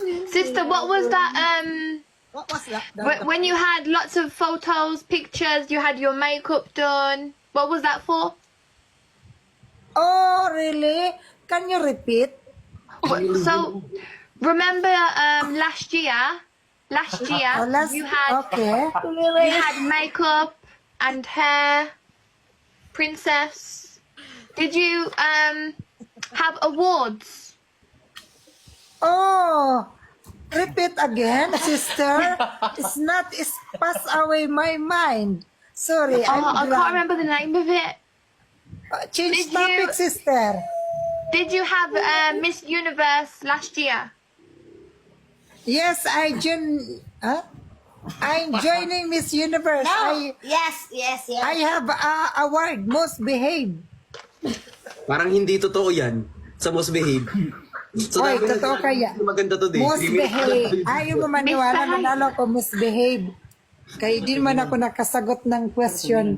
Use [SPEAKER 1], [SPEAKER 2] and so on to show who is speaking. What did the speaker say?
[SPEAKER 1] Sister, what was that?
[SPEAKER 2] What was that?
[SPEAKER 1] When you had lots of photos, pictures, you had your makeup done. What was that for?
[SPEAKER 2] Oh, really? Can you repeat?
[SPEAKER 1] So, remember last year?
[SPEAKER 2] Last,
[SPEAKER 1] you had
[SPEAKER 2] okay.
[SPEAKER 1] you had makeup and hair, princess. Did you have awards?
[SPEAKER 2] Oh, repeat again, sister. It's passed away my mind. Sorry,
[SPEAKER 1] Oh, I
[SPEAKER 2] I'm
[SPEAKER 1] can't
[SPEAKER 2] drunk.
[SPEAKER 1] remember the name of it.
[SPEAKER 2] Change
[SPEAKER 1] Did
[SPEAKER 2] topic,
[SPEAKER 1] you-
[SPEAKER 2] sister.
[SPEAKER 1] Did you have Miss Universe last year?
[SPEAKER 2] Yes, I'm joining Miss Universe.
[SPEAKER 3] No. Yes.
[SPEAKER 2] I have a award, most behaved.
[SPEAKER 4] Parang hindi totoo yan sa most behave. So,
[SPEAKER 2] Hoy,
[SPEAKER 4] dapat-
[SPEAKER 2] totoo kaya.
[SPEAKER 4] Maganda to,
[SPEAKER 2] Most behave. Ayaw mo maniwala,
[SPEAKER 1] Miss
[SPEAKER 2] nanalo ko, most behave. Kaya di man ako nakasagot ng question.